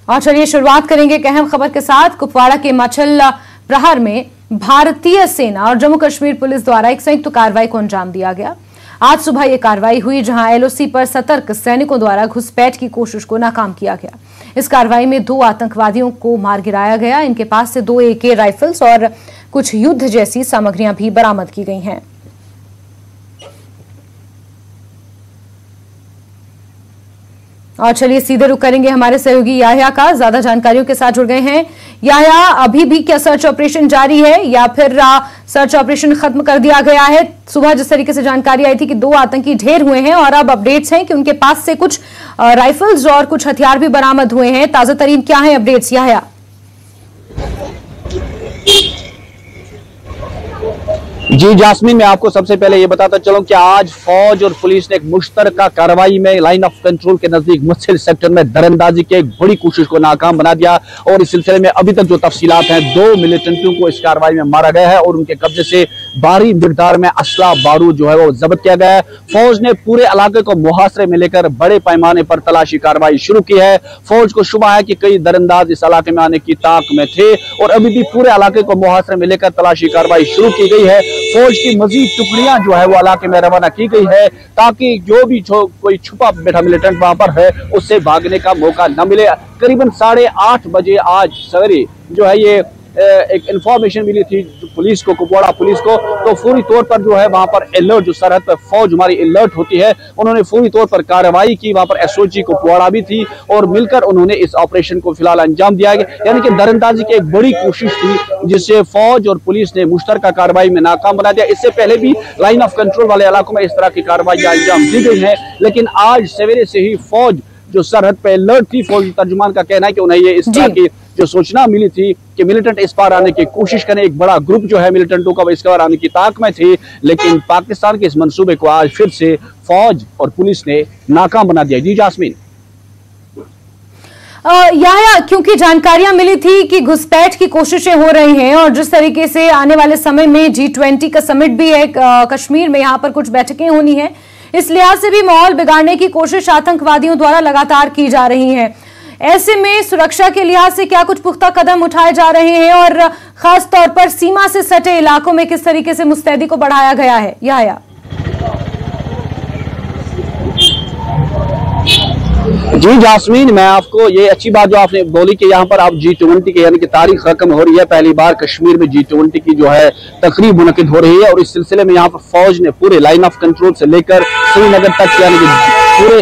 और चलिए शुरुआत करेंगे एक अहम खबर के साथ। कुपवाड़ा के मछल प्रहर में भारतीय सेना और जम्मू कश्मीर पुलिस द्वारा एक संयुक्त कार्रवाई को अंजाम दिया गया। आज सुबह यह कार्रवाई हुई जहां एलओसी पर सतर्क सैनिकों द्वारा घुसपैठ की कोशिश को नाकाम किया गया। इस कार्रवाई में 2 आतंकवादियों को मार गिराया गया। इनके पास से 2 AK राइफल्स और कुछ युद्ध जैसी सामग्रियां भी बरामद की गई हैं। और चलिए सीधे रुख करेंगे हमारे सहयोगी याह्या का, ज्यादा जानकारियों के साथ जुड़ गए हैं। याह्या, अभी भी क्या सर्च ऑपरेशन जारी है या फिर सर्च ऑपरेशन खत्म कर दिया गया है? सुबह जिस तरीके से जानकारी आई थी कि 2 आतंकी ढेर हुए हैं और अब अपडेट्स हैं कि उनके पास से कुछ राइफल्स और कुछ हथियार भी बरामद हुए हैं। ताजा तरीन क्या है अपडेट्स याह्या? जी जास्मीन, मैं आपको सबसे पहले ये बताता चलूं कि आज फौज और पुलिस ने एक मुश्तरका कार्रवाई में लाइन ऑफ कंट्रोल के नजदीक मुच्छिल सेक्टर में दरअंदाजी की एक बड़ी कोशिश को नाकाम बना दिया। और इस सिलसिले में अभी तक जो तफसीलात हैं, 2 मिलिटेंटियों को इस कार्रवाई में मारा गया है और उनके कब्जे से भारी मिकदार में असला बारूद जो है वो जब्त किया गया है। फौज ने पूरे इलाके को मुहासरे में लेकर बड़े पैमाने पर तलाशी कार्रवाई शुरू की है। फौज को शुबा है कि कई दरअंदाज इस इलाके में आने की ताक में थे और अभी भी पूरे इलाके को मुहासरे में लेकर तलाशी कार्रवाई शुरू की गई है। फौज की मजीद टुकड़ियां जो है वो इलाके में रवाना की गई है ताकि जो भी कोई छुपा बैठा मिलिटेंट वहां पर है उससे भागने का मौका न मिले। करीबन 8:30 बजे आज सवेरे जो है ये एक इंफॉर्मेशन मिली थी पुलिस को, कुपवाड़ा पुलिस को, तो फौरी तौर पर जो है वहां पर अलर्ट, जो सरहद पर फौज हमारी अलर्ट होती है, उन्होंने फौरी तौर पर कार्रवाई की। वहां पर SOG कुपवाड़ा भी थी और मिलकर उन्होंने इस ऑपरेशन को फिलहाल अंजाम दिया गया। यानी कि दरअंदाजी की एक बड़ी कोशिश थी जिससे फौज और पुलिस ने मुश्तरका कार्रवाई में नाकाम बना दिया। इससे पहले भी लाइन ऑफ कंट्रोल वाले इलाकों में इस तरह की कार्रवाई अंजाम दी गई है, लेकिन आज सवेरे से ही फौज जो सरहद पे अलर्ट थी, फौजी तर्जुमान का कहना है कि उन्हें ये इस तरह की जो सूचना मिली थी कि मिलिटेंट इस पार आने की कोशिश करें, एक बड़ा ग्रुप जो है मिलिटेंटों का इस पार आने की ताक में थी, लेकिन पाकिस्तान के इस मंसूबे को आज फिर से फौज और पुलिस ने नाकाम बना दिया। जी जास्मीन। याह्या, क्योंकि जानकारियां मिली थी कि घुसपैठ की कोशिशें हो रही हैं और जिस तरीके से आने वाले समय में G20 का समिट भी है कश्मीर में, यहाँ पर कुछ बैठकें होनी है, इस लिहाज से भी माहौल बिगाड़ने की कोशिश आतंकवादियों द्वारा लगातार की जा रही है। ऐसे में सुरक्षा के लिहाज से क्या कुछ पुख्ता कदम उठाए जा रहे हैं और खास तौर पर सीमा से सटे इलाकों में किस तरीके से मुस्तैदी को बढ़ाया गया है? याह्या। जी जास्मीन, मैं आपको ये अच्छी बात जो आपने बोली कि यहाँ पर आप G20 के यानी कि तारीख रकम हो रही है, पहली बार कश्मीर में G20 की जो है तकरीब मुनक़िद हो रही है और इस सिलसिले में यहाँ पर फौज ने पूरे लाइन ऑफ कंट्रोल से लेकर श्रीनगर तक यानी कि पूरे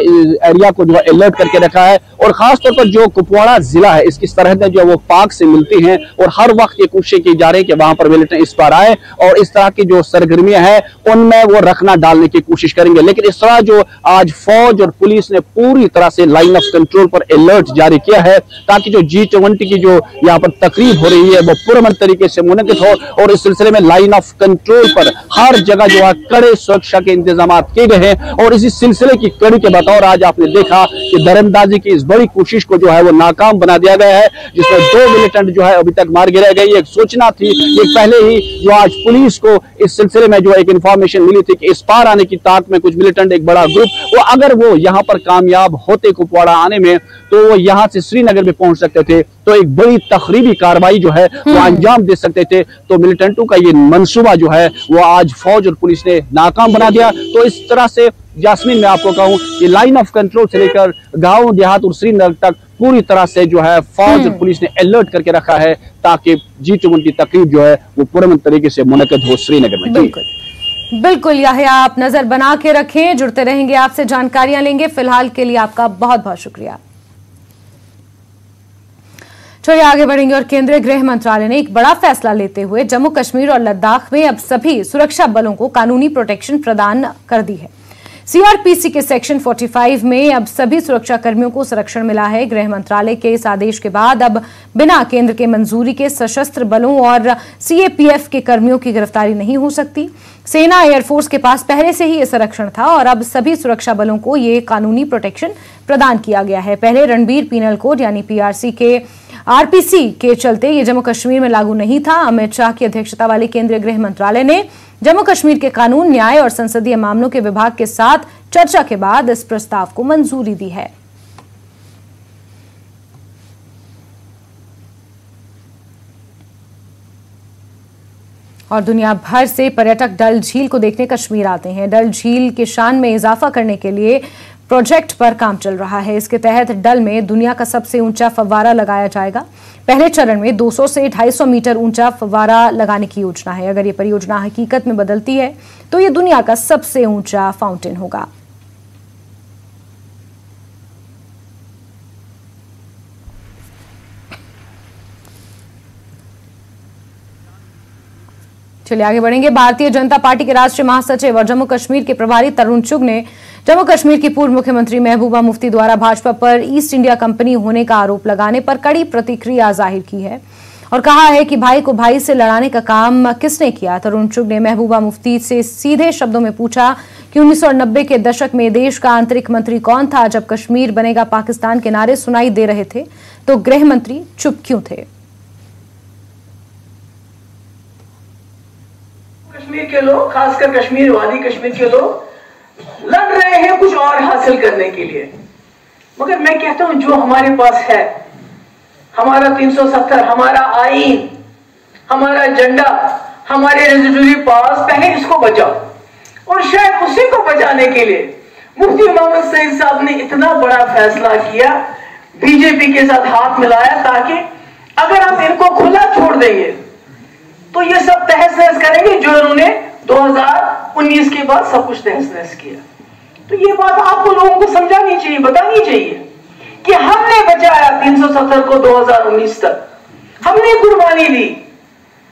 एरिया को जो है अलर्ट करके रखा है। और खास तौर पर जो कुपवाड़ा जिला है, इसकी सरहदें जो है वो पाक से मिलती हैं और हर वक्त ये कोशिशें की जा रही है कि वहां पर मिलिटेंट इस पार आए और इस तरह की जो सरगर्मियां हैं उनमें वो रखना डालने की कोशिश करेंगे। लेकिन इस तरह जो आज फौज और पुलिस ने पूरी तरह से लाइन ऑफ कंट्रोल पर अलर्ट जारी किया है ताकि जो G20 की जो यहाँ पर तकरीब हो रही है वो पुरअमन तरीके से मुनक़िद हो। और इस सिलसिले में लाइन ऑफ कंट्रोल पर हर जगह जो है कड़े सुरक्षा के इंतजाम किए गए हैं और इसी सिलसिले की कड़ी के बतौर आज आपने देखा कि दरअंदाजी की इस बड़ी कोशिश को जो है वो नाकाम बना दिया गया है, जिसमें 2 मिलिटेंट जो है अभी तक मार गिराए गए। एक सूचना थी, ये पहले ही जो आज पुलिस को इस सिलसिले में जो एक इंफॉर्मेशन मिली थी कि इस पार आने की ताक में कुछ मिलिटेंट, एक बड़ा ग्रुप, वो अगर वो यहाँ पर कामयाब होते कुपवाड़ा आने में तो वो यहाँ से श्रीनगर में पहुंच सकते थे, तो एक बड़ी तखरीबी कार्रवाई जो है वो अंजाम दे सकते थे। तो मिलिटेंटों का ये मंसूबा जो है वो आज फौज और पुलिस ने नाकाम बना दिया। तो इस तरह से जास्मीन, मैं आपको कहूं कि लाइन ऑफ कंट्रोल से लेकर गांव देहात और श्रीनगर तक पूरी तरह से जो है फौज और पुलिस ने अलर्ट करके रखा है ताकि G20 तकरीब जो है वो पुरअमन तरीके से मुनक़िद हो श्रीनगर में। बिल्कुल याह्या, आप नजर बना के रखें, जुड़ते रहेंगे, आपसे जानकारियां लेंगे। फिलहाल के लिए आपका बहुत बहुत शुक्रिया। चलिए आगे बढ़ेंगे और केंद्रीय गृह मंत्रालय ने एक बड़ा फैसला लेते हुए जम्मू कश्मीर और लद्दाख में अब सभी सुरक्षा बलों को कानूनी प्रोटेक्शन प्रदान कर दी है। CRPC के सेक्शन 45 में अब सभी सुरक्षा कर्मियों को संरक्षण मिला है। गृह मंत्रालय के इस आदेश के बाद अब बिना केंद्र के मंजूरी के सशस्त्र बलों और CAPF के कर्मियों की गिरफ्तारी नहीं हो सकती। सेना, एयरफोर्स के पास पहले से ही ये संरक्षण था और अब सभी सुरक्षा बलों को ये कानूनी प्रोटेक्शन प्रदान किया गया है। पहले रणबीर पीनल कोड यानी PRC के RPC के चलते ये जम्मू कश्मीर में लागू नहीं था। अमित शाह की अध्यक्षता वाले केंद्रीय गृह मंत्रालय ने जम्मू कश्मीर के कानून, न्याय और संसदीय मामलों के विभाग के साथ चर्चा के बाद इस प्रस्ताव को मंजूरी दी है। और दुनिया भर से पर्यटक डल झील को देखने कश्मीर आते हैं। डल झील के शान में इजाफा करने के लिए प्रोजेक्ट पर काम चल रहा है। इसके तहत डल में दुनिया का सबसे ऊंचा फव्वारा लगाया जाएगा। पहले चरण में 200 से 250 मीटर ऊंचा फव्वारा लगाने की योजना है। अगर ये परियोजना हकीकत में बदलती है तो ये दुनिया का सबसे ऊंचा फाउंटेन होगा। चलिए आगे बढ़ेंगे। भारतीय जनता पार्टी के राष्ट्रीय महासचिव और जम्मू कश्मीर के प्रभारी तरुण चुग ने जम्मू कश्मीर की पूर्व मुख्यमंत्री महबूबा मुफ्ती द्वारा भाजपा पर ईस्ट इंडिया कंपनी होने का आरोप लगाने पर कड़ी प्रतिक्रिया जाहिर की है और कहा है कि भाई को भाई से लड़ाने का काम किसने किया। तरुण चुग ने महबूबा मुफ्ती से सीधे शब्दों में पूछा कि 1990 के दशक में देश का आंतरिक मंत्री कौन था। जब कश्मीर बनेगा पाकिस्तान के नारे सुनाई दे रहे थे तो गृह मंत्री चुप क्यों थे। कश्मीर के लोग, खासकर कश्मीर वादी कश्मीर के लोग लड़ रहे हैं कुछ और हासिल करने के लिए, मगर मैं कहता हूं जो हमारे पास है, हमारा 370, हमारा आईन, हमारा झंडा, हमारे रेजिडुअरी पास, पहले इसको बचाओ। और शायद उसी को बचाने के लिए मुफ्ती मोहम्मद सईद साहब ने इतना बड़ा फैसला किया, बीजेपी के साथ हाथ मिलाया, ताकि अगर हम इनको खुला छोड़ देंगे तो ये सब तहस नहस करेंगे जो इन्होंने 2019 के बाद सब कुछ तहस नहस किया। तो ये बात आपको लोगों को समझानी चाहिए, बतानी चाहिए कि हमने बचाया 370 को 2019 तक, हमने कुर्बानी दी,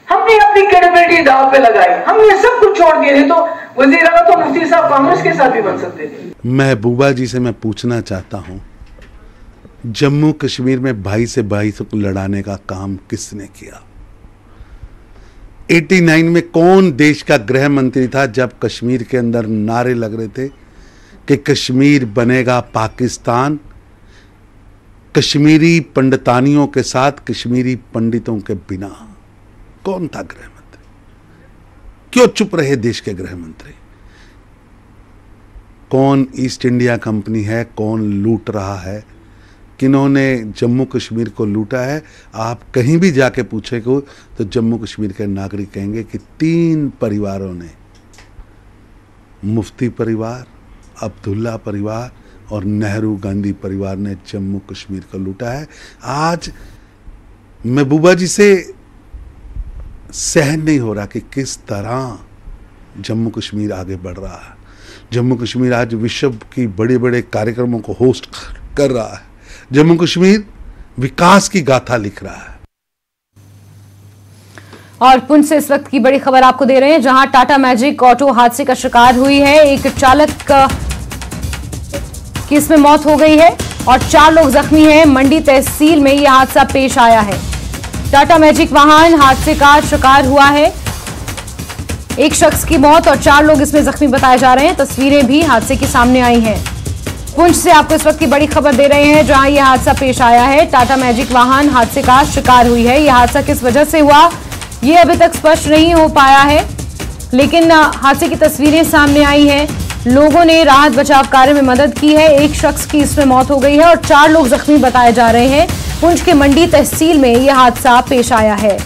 हमने अपनी क्रेडिबिलिटी दांव पे लगाई, हमने सब कुछ छोड़ दिया। नहीं तो वजीर आला तो मुफ्ती साहब कांग्रेस के साथ भी बन सकते थे। महबूबा जी से मैं पूछना चाहता हूं, जम्मू कश्मीर में भाई से भाई से लड़ाने का काम किसने किया? 89 में कौन देश का गृह मंत्री था जब कश्मीर के अंदर नारे लग रहे थे कि कश्मीर बनेगा पाकिस्तान, कश्मीरी पंडितानियों के साथ कश्मीरी पंडितों के बिना? कौन था गृह मंत्री? क्यों चुप रहे देश के गृह मंत्री? कौन ईस्ट इंडिया कंपनी है? कौन लूट रहा है? किन्होंने जम्मू कश्मीर को लूटा है? आप कहीं भी जाके पूछेंगे तो जम्मू कश्मीर के नागरिक कहेंगे कि 3 परिवारों ने, मुफ्ती परिवार, अब्दुल्ला परिवार और नेहरू गांधी परिवार ने जम्मू कश्मीर को लूटा है। आज महबूबा जी से सहन नहीं हो रहा कि किस तरह जम्मू कश्मीर आगे बढ़ रहा है। जम्मू कश्मीर आज विश्व की बड़े बड़े कार्यक्रमों को होस्ट कर रहा है। जम्मू कश्मीर विकास की गाथा लिख रहा है। और पुंछ से इस वक्त की बड़ी खबर आपको दे रहे हैं, जहां टाटा मैजिक ऑटो हादसे का शिकार हुई है। एक चालक की इसमें मौत हो गई है और 4 लोग जख्मी हैं। मंडी तहसील में यह हादसा पेश आया है। टाटा मैजिक वाहन हादसे का शिकार हुआ है। एक शख्स की मौत और 4 लोग इसमें जख्मी बताए जा रहे हैं। तस्वीरें भी हादसे की सामने आई हैं। पुंछ से आपको इस वक्त की बड़ी खबर दे रहे हैं, जहां यह हादसा पेश आया है। टाटा मैजिक वाहन हादसे का शिकार हुई है। यह हादसा किस वजह से हुआ ये अभी तक स्पष्ट नहीं हो पाया है, लेकिन हादसे की तस्वीरें सामने आई हैं। लोगों ने राहत बचाव कार्य में मदद की है। एक शख्स की इसमें मौत हो गई है और 4 लोग जख्मी बताए जा रहे हैं। पुंछ के मंडी तहसील में यह हादसा पेश आया है।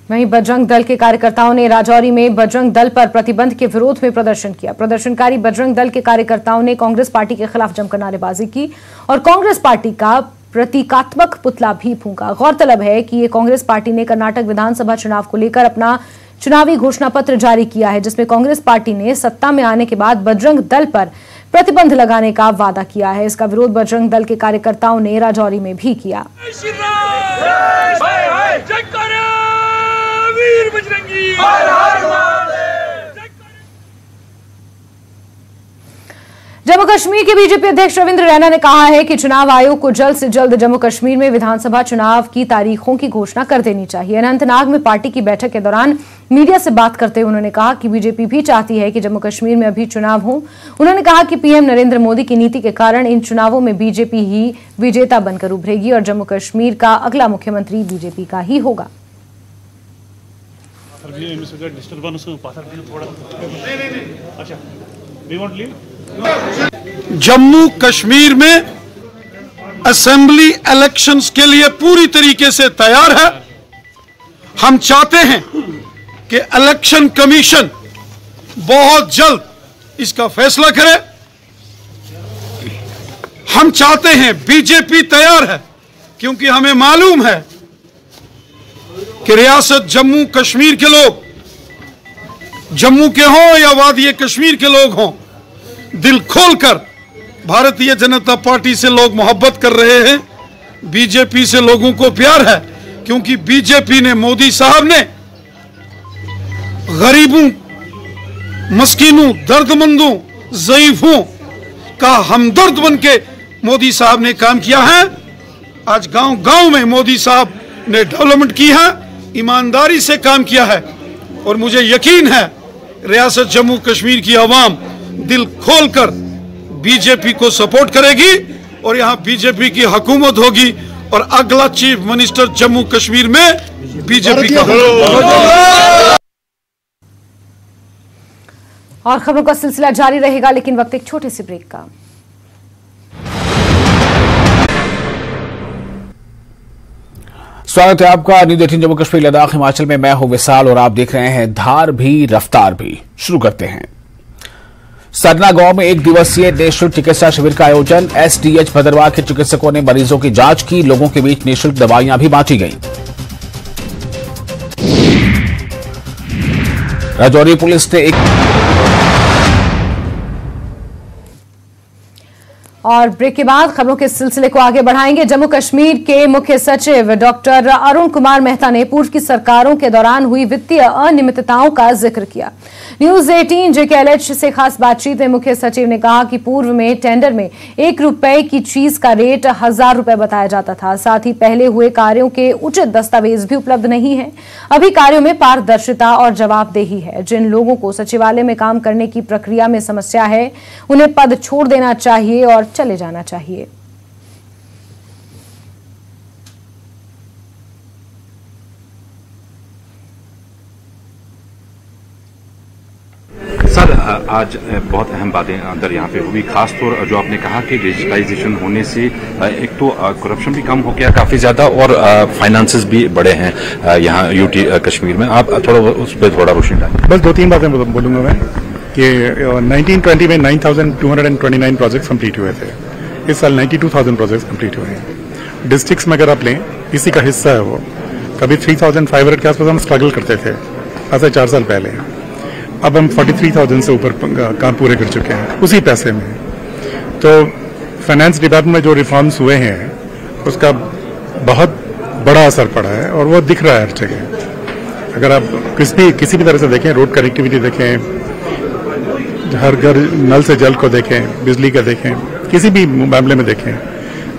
वहीं बजरंग दल के कार्यकर्ताओं ने राजौरी में बजरंग दल पर प्रतिबंध के विरोध में प्रदर्शन किया। प्रदर्शनकारी बजरंग दल के कार्यकर्ताओं ने कांग्रेस पार्टी के खिलाफ जमकर नारेबाजी की और कांग्रेस पार्टी का प्रतीकात्मक पुतला भी फूंका। गौरतलब है कि ये कांग्रेस पार्टी ने कर्नाटक विधानसभा चुनाव को लेकर अपना चुनावी घोषणा पत्र जारी किया है, जिसमें कांग्रेस पार्टी ने सत्ता में आने के बाद बजरंग दल पर प्रतिबंध लगाने का वादा किया है। इसका विरोध बजरंग दल के कार्यकर्ताओं ने राजौरी में भी किया। जम्मू कश्मीर के बीजेपी अध्यक्ष रविंद्र रैना ने कहा है कि चुनाव आयोग को जल्द से जल्द जम्मू कश्मीर में विधानसभा चुनाव की तारीखों की घोषणा कर देनी चाहिए। अनंतनाग में पार्टी की बैठक के दौरान मीडिया से बात करते हुए उन्होंने कहा कि बीजेपी भी चाहती है कि जम्मू कश्मीर में अभी चुनाव हो। उन्होंने कहा कि पीएम नरेंद्र मोदी की नीति के कारण इन चुनावों में बीजेपी ही विजेता बनकर उभरेगी और जम्मू कश्मीर का अगला मुख्यमंत्री बीजेपी का ही होगा। जम्मू कश्मीर में असेंबली इलेक्शंस के लिए पूरी तरीके से तैयार है। हम चाहते हैं कि इलेक्शन कमीशन बहुत जल्द इसका फैसला करे। हम चाहते हैं, बीजेपी तैयार है, क्योंकि हमें मालूम है कि रियासत जम्मू कश्मीर के लोग, जम्मू के हों या वादी कश्मीर के लोग हों, दिल खोलकर भारतीय जनता पार्टी से लोग मोहब्बत कर रहे हैं। बीजेपी से लोगों को प्यार है, क्योंकि बीजेपी ने, मोदी साहब ने गरीबों, मस्कीनों, दर्दमंदों, ज़ईफों का हमदर्द बन के मोदी साहब ने काम किया है। आज गांव गांव में मोदी साहब ने डेवलपमेंट की है, ईमानदारी से काम किया है, और मुझे यकीन है रियासत जम्मू कश्मीर की आवाम दिल खोलकर बीजेपी को सपोर्ट करेगी और यहां बीजेपी की हुकूमत होगी और अगला चीफ मिनिस्टर जम्मू कश्मीर में बीजेपी का होगा। और खबरों का सिलसिला जारी रहेगा, लेकिन वक्त एक छोटे से ब्रेक का। स्वागत है आपका न्यूज़ 18 जम्मू कश्मीर लद्दाख हिमाचल में। मैं हूं विशाल और आप देख रहे हैं धार भी रफ्तार भी। शुरू करते हैं। सरना गांव में एक दिवसीय निःशुल्क चिकित्सा शिविर का आयोजन। एसडीएच भद्रवाह के चिकित्सकों ने मरीजों की जांच की। लोगों के बीच निःशुल्क दवाइयां भी बांटी गईं। राजौरी पुलिस ने और ब्रेक के बाद खबरों के सिलसिले को आगे बढ़ाएंगे। जम्मू कश्मीर के मुख्य सचिव डॉक्टर अरुण कुमार मेहता ने पूर्व की सरकारों के दौरान हुई वित्तीय अनियमितताओं का जिक्र किया। न्यूज़ 18 JKLH से खास बातचीत में मुख्य सचिव ने कहा कि पूर्व में टेंडर में 1 रुपए की चीज का रेट 1000 रुपए बताया जाता था। साथ ही पहले हुए कार्यों के उचित दस्तावेज भी उपलब्ध नहीं है। अभी कार्यों में पारदर्शिता और जवाबदेही है। जिन लोगों को सचिवालय में काम करने की प्रक्रिया में समस्या है, उन्हें पद छोड़ देना चाहिए और चले जाना चाहिए। सर, आज बहुत अहम बातें अंदर यहाँ पे हुई, खासतौर जो आपने कहा कि डिजिटलाइजेशन होने से एक तो करप्शन भी कम हो गया काफी ज्यादा और फाइनेंसेस भी बढ़े हैं यहाँ यूटी कश्मीर में। आप थोड़ा उस पर थोड़ा रोशनी डालें। बस 2-3 बातें बोलूंगा मैं कि 1920 में 9229 प्रोजेक्ट कंप्लीट हुए थे। इस साल 92,000 प्रोजेक्ट्स कंप्लीट हुए हैं। डिस्ट्रिक्ट्स में अगर आप लें, इसी का हिस्सा है वो। कभी 3,500 के आसपास हम स्ट्रगल करते थे, आज से 4 साल पहले। अब हम 43,000 से ऊपर काम पूरे कर चुके हैं उसी पैसे में। तो फाइनेंस डिपार्टमेंट में जो रिफॉर्म्स हुए हैं उसका बहुत बड़ा असर पड़ा है और वो दिख रहा है हर जगह। अगर आप किसी भी तरह से देखें, रोड कनेक्टिविटी देखें, हर घर नल से जल को देखें, बिजली का देखें, किसी भी मामले में देखें,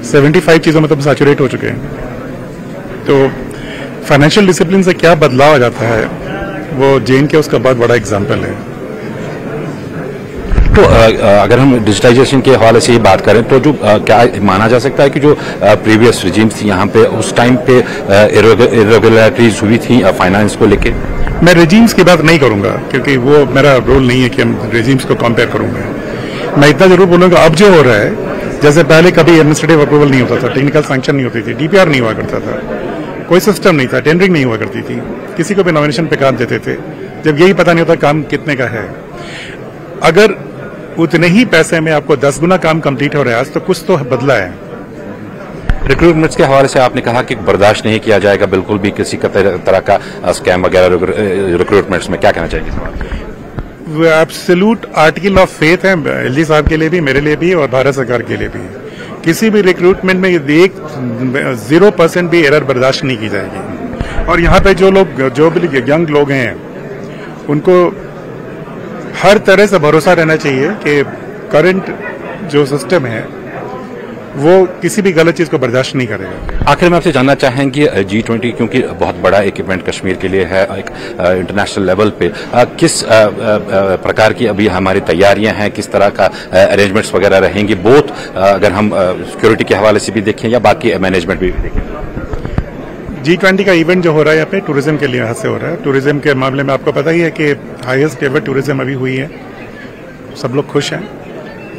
75 चीजों में तो सैचुरेट हो चुके हैं। तो फाइनेंशियल डिसिप्लिन से क्या बदलाव आ जाता है, वो जेन के उसका बहुत बड़ा एग्जाम्पल है। तो अगर हम डिजिटाइजेशन के हवाले से ही बात करें तो जो क्या माना जा सकता है कि जो प्रीवियस रिजीम्स थी यहाँ पे उस टाइम पे इरेगुलरिटीज हुई थी फाइनेंस को लेके? मैं रिजीम्स की बात नहीं करूंगा, क्योंकि वो मेरा रोल नहीं है कि हम रिजीम्स को कंपेयर करूंगा। मैं इतना जरूर बोलूंगा, अब जो हो रहा है, जैसे पहले कभी एडमिनिस्ट्रेटिव अप्रूवल नहीं होता था, टेक्निकल सैंक्शन नहीं होती थी, डीपीआर नहीं हुआ करता था, कोई सिस्टम नहीं था, टेंडरिंग नहीं हुआ करती थी, किसी को भी नॉमिनेशन पे काम देते थे जब यही पता नहीं होता काम कितने का है। अगर उतने ही पैसे में आपको 10 गुना काम कंप्लीट हो रहा है आज, तो कुछ तो बदला है। रिक्रूटमेंट्स के हवाले से आपने कहा कि बर्दाश्त नहीं किया जाएगा बिल्कुल भी किसी का तरह का स्कैम वगैरह रिक्रूटमेंट्स में, क्या कहना चाहिए सवाल? एब्सोल्यूट आर्टिकल ऑफ फेथ है एलजी साहब के लिए भी, मेरे लिए भी और भारत सरकार के लिए भी। किसी भी रिक्रूटमेंट में 0% भी एरर बर्दाश्त नहीं की जाएगी। और यहाँ पे जो भी यंग लोग हैं उनको हर तरह से भरोसा रहना चाहिए कि करंट जो सिस्टम है वो किसी भी गलत चीज को बर्दाश्त नहीं करेगा। आखिर में आपसे जानना चाहेंगे G20 क्योंकि बहुत बड़ा एक इवेंट कश्मीर के लिए है, एक इंटरनेशनल लेवल पे किस प्रकार की अभी हमारी तैयारियां हैं, किस तरह का अरेंजमेंट्स वगैरह रहेंगी, बोथ अगर हम सिक्योरिटी के हवाले से भी देखें या बाकी मैनेजमेंट भी देखें? G20 का इवेंट जो हो रहा है यहाँ पे टूरिज्म के लिहाज से हो रहा है। टूरिज्म के मामले में आपको पता ही है कि हाईएस्ट एवर टूरिज्म अभी हुई है, सब लोग खुश हैं।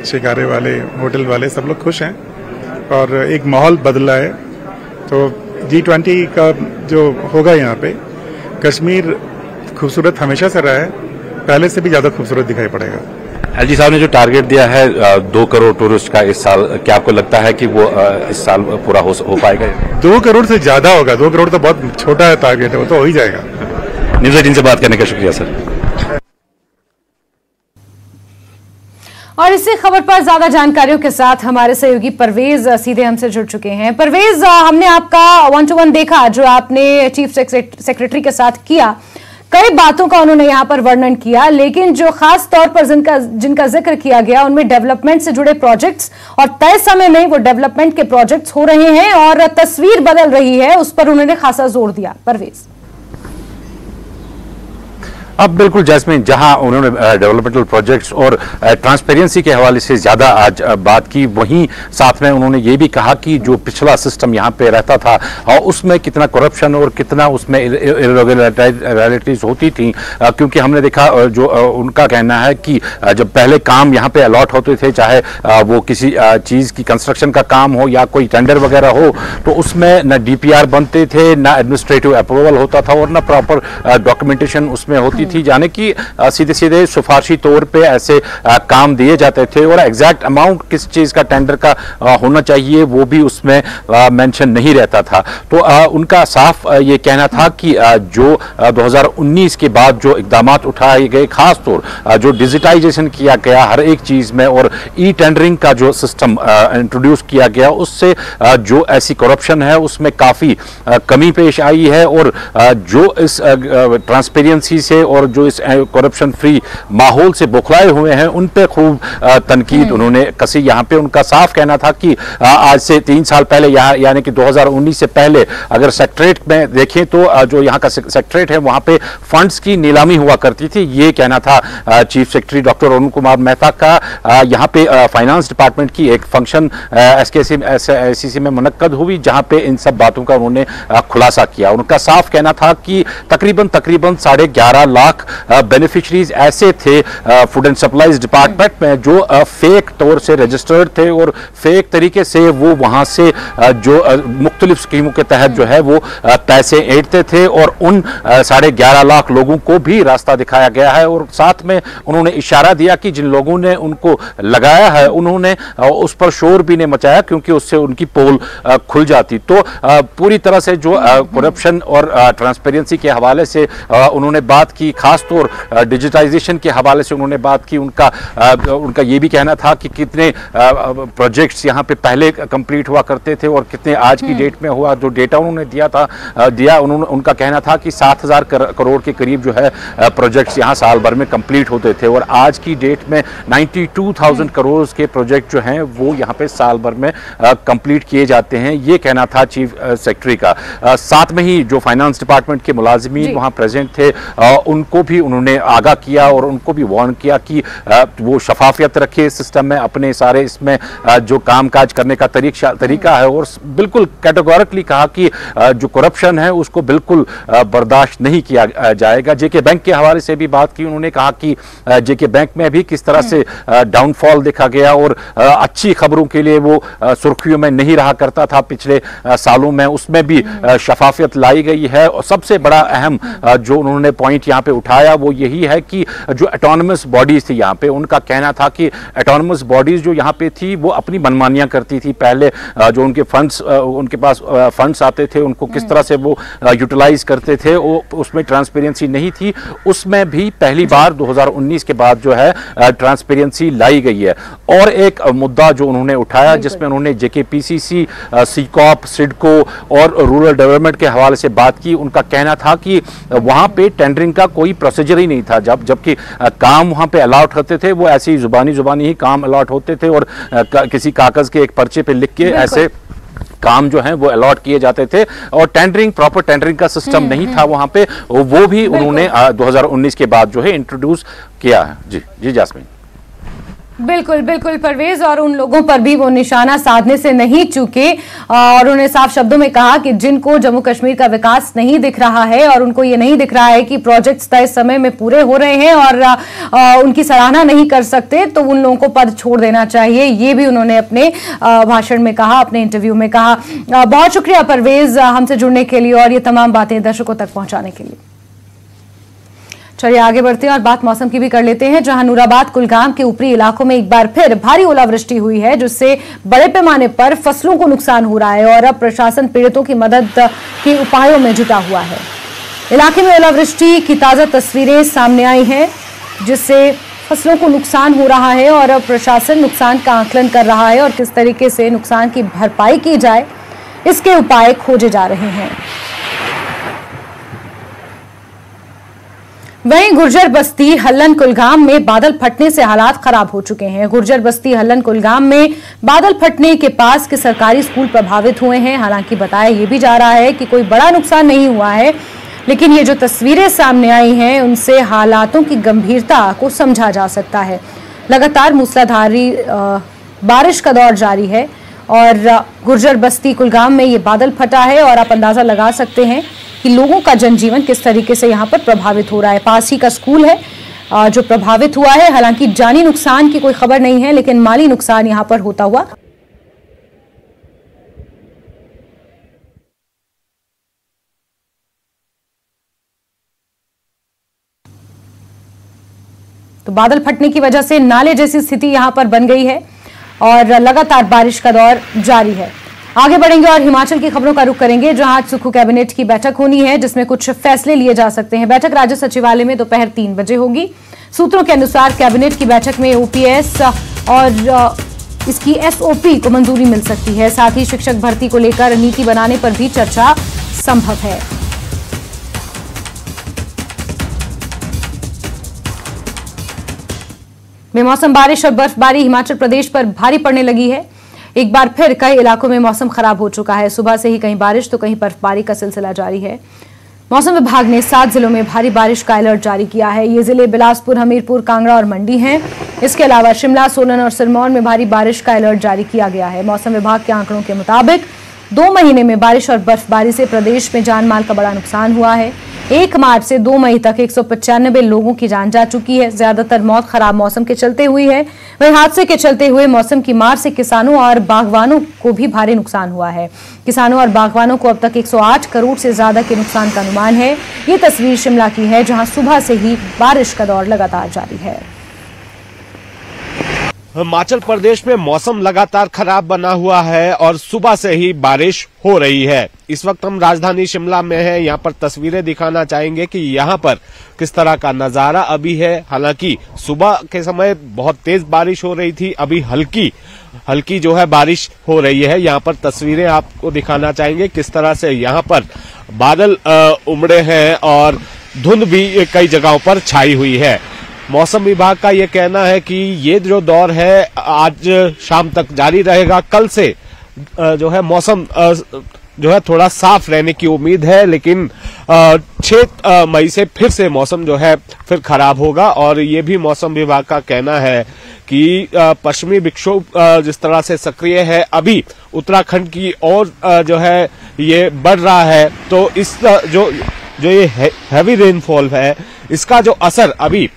शिकारे वाले, होटल वाले सब लोग खुश हैं और एक माहौल बदला है। तो G20 का जो होगा यहाँ पे, कश्मीर खूबसूरत हमेशा से रहा है, पहले से भी ज्यादा खूबसूरत दिखाई पड़ेगा। एलजी साहब ने जो टारगेट दिया है 2 करोड़ टूरिस्ट का इस साल, क्या आपको लगता है कि वो इस साल पूरा हो पाएगा? 2 करोड़ से ज्यादा होगा। 2 करोड़ तो बहुत छोटा टारगेट है, वो तो हो ही जाएगा। न्यूज़ 18 से बात करने का शुक्रिया सर। और इसी खबर पर ज्यादा जानकारियों के साथ हमारे सहयोगी परवेज सीधे हमसे जुड़ चुके हैं। परवेज, हमने आपका 1-to-1 देखा जो आपने चीफ सेक्रेटरी के साथ किया। कई बातों का उन्होंने यहां पर वर्णन किया, लेकिन जो खास तौर पर जिनका जिक्र किया गया उनमें डेवलपमेंट से जुड़े प्रोजेक्ट्स और तय समय में वो डेवलपमेंट के प्रोजेक्ट्स हो रहे हैं और तस्वीर बदल रही है, उस पर उन्होंने खासा जोर दिया। परवेज। अब बिल्कुल जैस्मिन, जहां उन्होंने डेवलपमेंटल प्रोजेक्ट्स और ट्रांसपेरेंसी के हवाले से ज्यादा आज बात की, वहीं साथ में उन्होंने ये भी कहा कि जो पिछला सिस्टम यहाँ पे रहता था और उसमें कितना करप्शन और कितना उसमें इरेगुलरिटीज होती थी, क्योंकि हमने देखा जो उनका कहना है कि जब पहले काम यहाँ पे अलॉट होते थे, चाहे वो किसी चीज की कंस्ट्रक्शन का काम हो या कोई टेंडर वगैरह हो, तो उसमें न DPR बनते थे, न एडमिनिस्ट्रेटिव अप्रूवल होता था और न प्रॉपर डॉक्यूमेंटेशन उसमें होती थी, यानी कि सीधे सीधे सिफारशी तौर पे ऐसे काम दिए जाते थे और एग्जैक्ट अमाउंट किस चीज का टेंडर का होना चाहिए वो भी उसमें मेंशन नहीं रहता था। तो उनका साफ ये कहना था कि जो 2019 के बाद जो इकदामात उठाए गए, खास तौर जो डिजिटाइजेशन किया गया हर एक चीज में और टेंडरिंग का जो सिस्टम इंट्रोड्यूस किया गया, उससे जो ऐसी करप्शन है उसमें काफी कमी पेश आई है और जो इस ट्रांसपेरेंसी से और जो इस करप्शन फ्री माहौल से बौखलाए हुए हैं उन पे खूब तनकीद उन्होंने कसी। यहाँ पे उनका साफ कहना था कि आज से 3 साल पहले, यानी कि 2019 से पहले अगर सेक्रेटरेट में देखें तो जो यहाँ का सेक्रेटरेट है वहां पे फंड्स की नीलामी हुआ करती थी। ये कहना था chief secretary doctor Arun Kumar Mehta का। यहाँ पे फाइनेंस डिपार्टमेंट की एक फंक्शन SKC में मुनक्कद हुई जहां पे इन सब बातों का उन्होंने खुलासा किया। उनका साफ कहना था कि तकरीबन 11.5 लाख बेनिफिशरीज ऐसे थे फूड एंड सप्लाईज डिपार्टमेंट में जो फेक तौर से रजिस्टर्ड थे और फेक तरीके से वो वहां से जो मुख्तलिफ स्कीमों के तहत जो है वो पैसे ऐंठते थे और उन 11.5 लाख लोगों को भी रास्ता दिखाया गया है। और साथ में उन्होंने इशारा दिया कि जिन लोगों ने उनको लगाया है उन्होंने उस पर शोर भी नहीं मचाया क्योंकि उससे उनकी पोल खुल जाती। तो पूरी तरह से जो करप्शन और ट्रांसपेरेंसी के हवाले से उन्होंने बात की, खास तौर डिजिटाइजेशन के हवाले से उन्होंने बात की। उनका ये भी कहना था कि कितने प्रोजेक्ट्स यहाँ पे पहले कंप्लीट हुआ करते थे और कितने आज की डेट में हुआ। जो डेटा उन्होंने दिया उनका कहना था कि 7,000 करोड़ के करीब जो है प्रोजेक्ट्स यहाँ साल भर में कंप्लीट होते थे और आज की डेट में 92,000 करोड़ के प्रोजेक्ट जो हैं वो यहाँ पे साल भर में कंप्लीट किए जाते हैं। ये कहना था चीफ सेक्रेटरी का। साथ में ही जो फाइनेंस डिपार्टमेंट के मुलाजिमीन वहाँ प्रेजेंट थे उनको भी उन्होंने आगाह किया और उनको भी वार्न किया कि वो शफाफियत रखे सिस्टम में, अपने सारे इसमें जो कामकाज करने का तरीका है और बिल्कुल कैटेगोरिकली कहा कि जो करप्शन है उसको बिल्कुल बर्दाश्त नहीं किया जाएगा। जेके बैंक के हवाले से भी बात की। उन्होंने कहा कि जेके बैंक में भी किस तरह से डाउनफॉल देखा गया और अच्छी खबरों के लिए वो सुर्खियों में नहीं रहा करता था पिछले सालों में, उसमें भी शफाफियत लाई गई है। और सबसे बड़ा अहम जो उन्होंने पॉइंट यहाँ पे उठाया वो यही है कि जो ऑटोनमस बॉडीज थी यहाँ पे, उनका कहना था कि ऑटोनमस बॉडीज जो यहाँ पे थी वो अपनी मनमानियां करती थी। पहले जो उनके फंड्स उनके पास फंड्स आते थे उनको किस तरह से वो यूटिलाइज करते थे वो उसमें ट्रांसपेरेंसी नहीं थी। उसमें भी पहली बार 2019 के बाद जो है ट्रांसपेरेंसी लाई गई है। और एक मुद्दा जो उन्होंने उठाया जिसमें उन्होंने JKPCC, सीकॉप, सिडको और रूरल डेवलपमेंट के हवाले से बात की। उनका कहना था कि वहां पे टेंडरिंग का कोई प्रोसीजर ही नहीं था। जबकि काम वहां पे अलॉट होते थे वो ऐसे ही जुबानी ही काम अलॉट होते थे और किसी कागज के एक पर्चे पे लिख के ऐसे काम जो है वो अलॉट किए जाते थे और प्रॉपर टेंडरिंग का सिस्टम नहीं था वहां पे। वो भी उन्होंने 2019 के बाद जो है इंट्रोड्यूस किया है। जी जास्मीन। बिल्कुल बिल्कुल परवेज, और उन लोगों पर भी वो निशाना साधने से नहीं चूके और उन्होंने साफ शब्दों में कहा कि जिनको जम्मू कश्मीर का विकास नहीं दिख रहा है और उनको ये नहीं दिख रहा है कि प्रोजेक्ट्स तय समय में पूरे हो रहे हैं और उनकी सराहना नहीं कर सकते, तो उन लोगों को पद छोड़ देना चाहिए। ये भी उन्होंने अपने भाषण में कहा, अपने इंटरव्यू में कहा। बहुत शुक्रिया परवेज हमसे जुड़ने के लिए और ये तमाम बातें दर्शकों तक पहुंचाने के लिए। चलिए आगे बढ़ते हैं और बात मौसम की भी कर लेते हैं, जहां नूराबाद कुलगाम के ऊपरी इलाकों में एक बार फिर भारी ओलावृष्टि हुई है, जिससे बड़े पैमाने पर फसलों को नुकसान हो रहा है और अब प्रशासन पीड़ितों की मदद के उपायों में जुटा हुआ है। इलाके में ओलावृष्टि की ताजा तस्वीरें सामने आई हैं, जिससे फसलों को नुकसान हो रहा है और अब प्रशासन नुकसान का आकलन कर रहा है और किस तरीके से नुकसान की भरपाई की जाए, इसके उपाय खोजे जा रहे हैं। वहीं गुर्जर बस्ती हल्लन कुलगाम में बादल फटने से हालात खराब हो चुके हैं। गुर्जर बस्ती हल्लन कुलगाम में बादल फटने के पास के सरकारी स्कूल प्रभावित हुए हैं। हालांकि बताया यह भी जा रहा है कि कोई बड़ा नुकसान नहीं हुआ है, लेकिन ये जो तस्वीरें सामने आई हैं उनसे हालातों की गंभीरता को समझा जा सकता है। लगातार मूसलाधारी बारिश का दौर जारी है और गुर्जर बस्ती कुलगाम में ये बादल फटा है और आप अंदाजा लगा सकते हैं कि लोगों का जनजीवन किस तरीके से यहाँ पर प्रभावित हो रहा है। पास ही का स्कूल है जो प्रभावित हुआ है। हालांकि जानी नुकसान की कोई खबर नहीं है, लेकिन माली नुकसान यहाँ पर होता हुआ तो बादल फटने की वजह से नाले जैसी स्थिति यहां पर बन गई है और लगातार बारिश का दौर जारी है। आगे बढ़ेंगे और हिमाचल की खबरों का रुख करेंगे, जहां आज सुक्खू कैबिनेट की बैठक होनी है, जिसमें कुछ फैसले लिए जा सकते हैं। बैठक राज्य सचिवालय में दोपहर 3 बजे होगी। सूत्रों के अनुसार कैबिनेट की बैठक में ओपीएस और इसकी एसओपी को मंजूरी मिल सकती है। साथ ही शिक्षक भर्ती को लेकर नीति बनाने पर भी चर्चा संभव है। बेमौसम बारिश और बर्फबारी हिमाचल प्रदेश पर भारी पड़ने लगी है। एक बार फिर कई इलाकों में मौसम खराब हो चुका है। सुबह से ही कहीं बारिश तो कहीं बर्फबारी का सिलसिला जारी है। मौसम विभाग ने 7 जिलों में भारी बारिश का अलर्ट जारी किया है। ये जिले बिलासपुर, हमीरपुर, कांगड़ा और मंडी हैं। इसके अलावा शिमला, सोलन और सिरमौर में भारी बारिश का अलर्ट जारी किया गया है। मौसम विभाग के आंकड़ों के मुताबिक 2 महीने में बारिश और बर्फबारी से प्रदेश में जान माल का बड़ा नुकसान हुआ है। 1 मार्च से 2 मई तक 195 लोगों की जान जा चुकी है। ज्यादातर मौत खराब मौसम के चलते हुई है। वहीं हादसे के चलते हुए मौसम की मार से किसानों और बागवानों को भी भारी नुकसान हुआ है। किसानों और बागवानों को अब तक 108 करोड़ से ज्यादा के नुकसान का अनुमान है। ये तस्वीर शिमला की है, जहां सुबह से ही बारिश का दौर लगातार जारी है। हिमाचल प्रदेश में मौसम लगातार खराब बना हुआ है और सुबह से ही बारिश हो रही है। इस वक्त हम राजधानी शिमला में हैं। यहाँ पर तस्वीरें दिखाना चाहेंगे कि यहाँ पर किस तरह का नजारा अभी है। हालांकि सुबह के समय बहुत तेज बारिश हो रही थी, अभी हल्की जो है बारिश हो रही है। यहाँ पर तस्वीरें आपको दिखाना चाहेंगे किस तरह से यहाँ पर बादल उमड़े हैं और धुंध भी कई जगहों पर छाई हुई है। मौसम विभाग का ये कहना है कि ये जो दौर है आज शाम तक जारी रहेगा। कल से जो है मौसम जो है थोड़ा साफ रहने की उम्मीद है, लेकिन 6 मई से फिर से मौसम जो है फिर खराब होगा। और ये भी मौसम विभाग का कहना है कि पश्चिमी विक्षोभ जिस तरह से सक्रिय है अभी उत्तराखंड की ओर जो है ये बढ़ रहा है, तो इस जो ये हैवी रेनफॉल है इसका जो असर अभी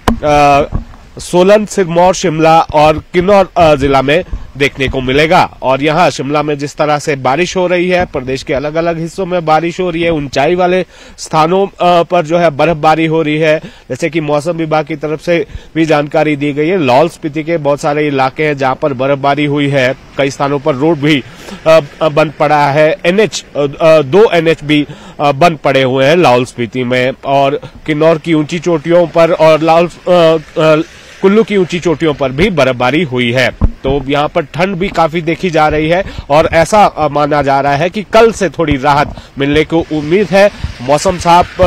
सोलन, सिरमौर, शिमला और किन्नौर जिला में देखने को मिलेगा। और यहाँ शिमला में जिस तरह से बारिश हो रही है, प्रदेश के अलग अलग हिस्सों में बारिश हो रही है, ऊंचाई वाले स्थानों पर जो है बर्फबारी हो रही है। जैसे कि मौसम विभाग की तरफ से भी जानकारी दी गई है, लाहौल स्पीति के बहुत सारे इलाके हैं जहां पर बर्फबारी हुई है। कई स्थानों पर रोड भी बंद पड़ा है। दो NH भी बंद पड़े हुए हैं लाहौल स्पीति में और किन्नौर की ऊंची चोटियों पर और कुल्लू की ऊंची चोटियों पर भी बर्फबारी हुई है। तो यहाँ पर ठंड भी काफी देखी जा रही है और ऐसा माना जा रहा है कि कल से थोड़ी राहत मिलने की उम्मीद है। मौसम साफ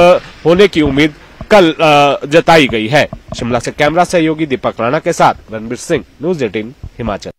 होने की उम्मीद कल जताई गई है। शिमला से कैमरा सहयोगी दीपक राणा के साथ रणबीर सिंह, न्यूज़ 18 हिमाचल।